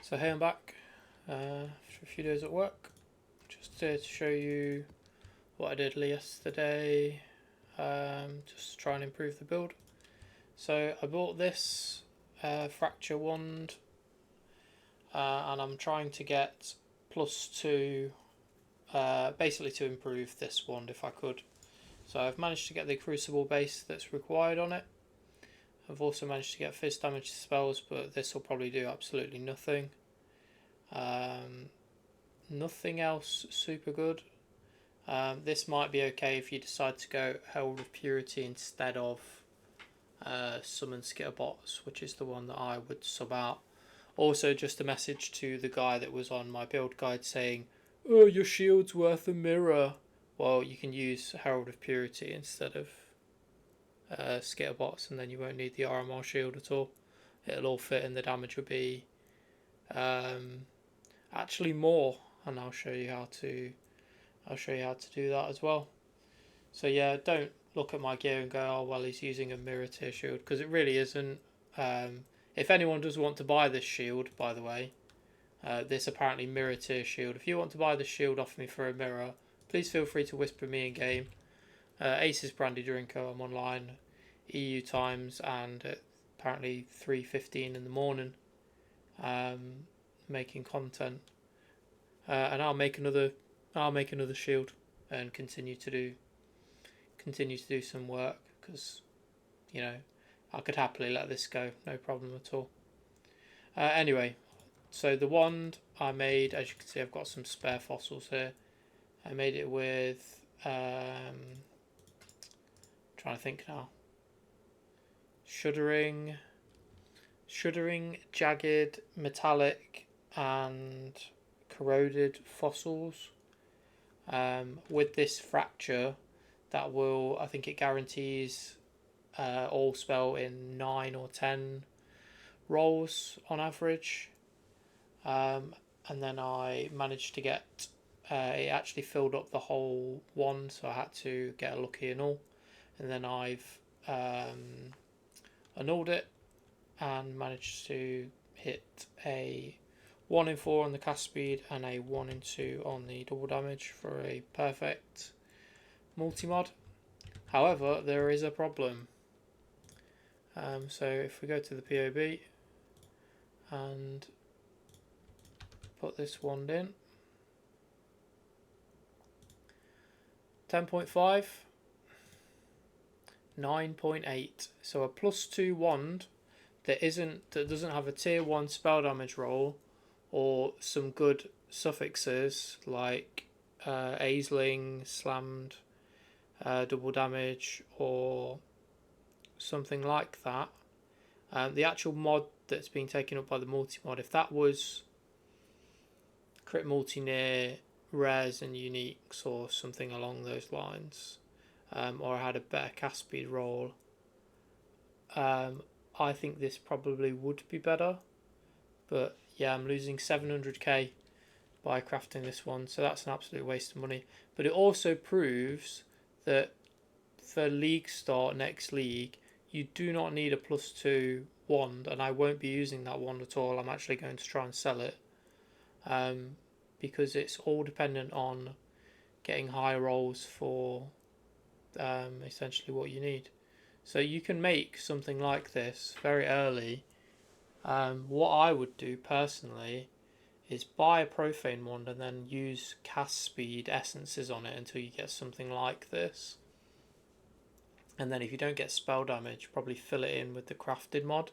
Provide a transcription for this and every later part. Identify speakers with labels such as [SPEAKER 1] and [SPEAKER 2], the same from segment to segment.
[SPEAKER 1] So hey, I'm back after a few days at work. Just here to show you what I did yesterday, just to try and improve the build. So I bought this fracture wand, and I'm trying to get +2, basically to improve this wand if I could. So I've managed to get the crucible base that's required on it. I've also managed to get fizz damage spells, but this will probably do absolutely nothing. Nothing else super good. This might be okay if you decide to go Herald of Purity instead of Summon Skitterbots, which is the one that I would sub out. Also, just a message to the guy that was on my build guide saying, "Oh, your shield's worth a mirror." Well, you can use Herald of Purity instead of Skitterbots, and then you won't need the RMR shield at all. It'll all fit, and the damage will be actually more. And I'll show you how to do that as well. So yeah, don't look at my gear and go, "Oh well, he's using a mirror tier shield," because it really isn't. If anyone does want to buy this shield, by the way, this apparently mirror tier shield, if you want to buy the shield off me for a mirror, please feel free to whisper me in game. Aces Brandy Drinker, I'm online, EU times, and apparently 3:15 in the morning, making content, and I'll make another shield and continue to do some work, because you know I could happily let this go, no problem at all. Anyway, so the wand I made, as you can see, I've got some spare fossils here. I made it with trying to think now. Shuddering, jagged, metallic, and corroded fossils. With this fracture, that will, I think it guarantees all spell in 9 or 10 rolls on average. And then I managed to get it actually filled up the whole one, so I had to get a lucky and all. And then I've annulled it and managed to hit a 1 in 4 on the cast speed and a 1 in 2 on the double damage for a perfect multi-mod. However, there is a problem. So if we go to the POB and put this wand in, 10.5, 9.8. So a +2 wand that doesn't have a tier 1 spell damage roll or some good suffixes like Aisling, slammed, double damage, or something like that. The actual mod that's being taken up by the multi-mod, if that was crit multi near rares and uniques or something along those lines, or I had a better cast speed roll, I think this probably would be better. But yeah, I'm losing 700k by crafting this one, so that's an absolute waste of money. But it also proves that for league start next league, you do not need a +2 wand, and I won't be using that wand at all. I'm actually going to try and sell it, because it's all dependent on getting high rolls for essentially what you need. So you can make something like this very early. What I would do personally is buy a profane wand and then use cast speed essences on it until you get something like this. And then if you don't get spell damage, probably fill it in with the crafted mod,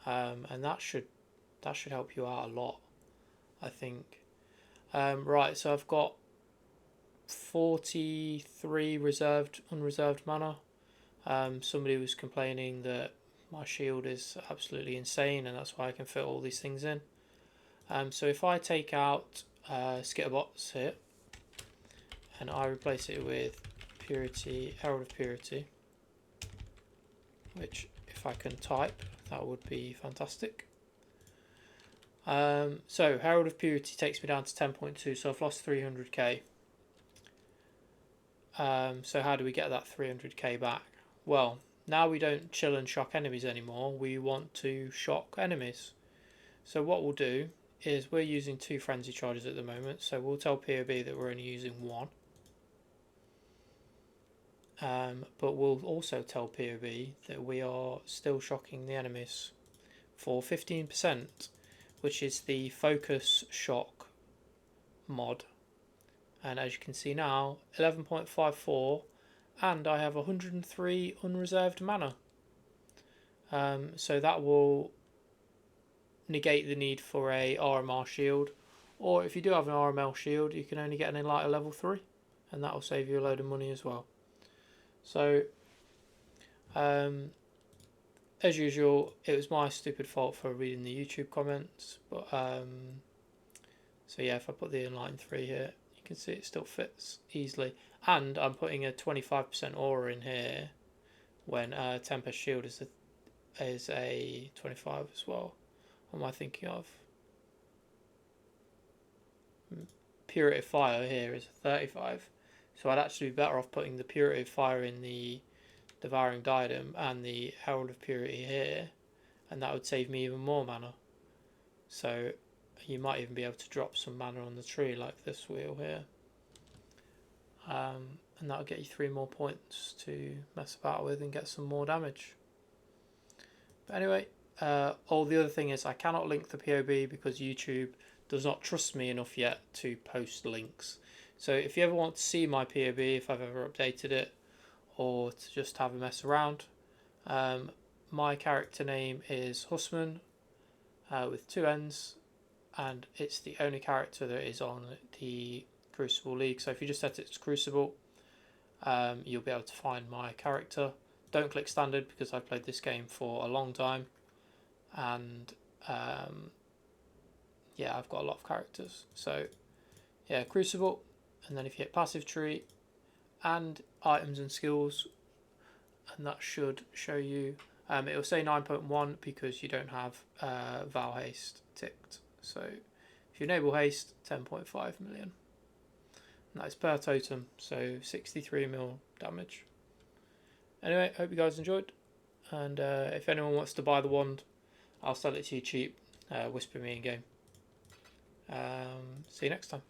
[SPEAKER 1] and that should help you out a lot, I think. Right, so I've got 43 unreserved mana. Somebody was complaining that my shield is absolutely insane, and that's why I can fit all these things in. So if I take out Skitterbots here and I replace it with Purity, Herald of Purity, which if I can type, that would be fantastic. So Herald of Purity takes me down to 10.2, so I've lost 300k. So how do we get that 300k back? Well, now we don't chill and shock enemies anymore, we want to shock enemies. So what we'll do is we're using 2 frenzy charges at the moment, so we'll tell POB that we're only using 1. But we'll also tell POB that we are still shocking the enemies for 15%, which is the focus shock mod. And as you can see now, 11.54, and I have 103 unreserved mana. So that will negate the need for a RMR shield, or if you do have an RML shield, you can only get an Enlighter level 3, and that will save you a load of money as well. So as usual, it was my stupid fault for reading the YouTube comments, but so yeah, if I put the Enlighten 3 here, you can see it still fits easily, and I'm putting a 25% aura in here when Tempest Shield is a 25 as well. What am I thinking of? Purity of Fire here is a 35, so I'd actually be better off putting the Purity of Fire in the Devouring Diadem and the Herald of Purity here, and that would save me even more mana. So you might even be able to drop some mana on the tree like this wheel here, and that'll get you 3 more points to mess about with and get some more damage. But anyway, the other thing is I cannot link the POB because YouTube does not trust me enough yet to post links. So if you ever want to see my POB, if I've ever updated it, or to just have a mess around, my character name is Hussman with 2 N's, and it's the only character that is on the Crucible League. So if you just set it to Crucible, you'll be able to find my character. Don't click standard because I've played this game for a long time, and yeah, I've got a lot of characters. So yeah, Crucible, and then if you hit passive tree and items and skills, and that should show you, it will say 9.1 because you don't have Val Haste ticked. So if you enable haste, 10.5 million. And that is per totem, so 63 mil damage. Anyway, hope you guys enjoyed, and if anyone wants to buy the wand, I'll sell it to you cheap. Whisper me in game. See you next time.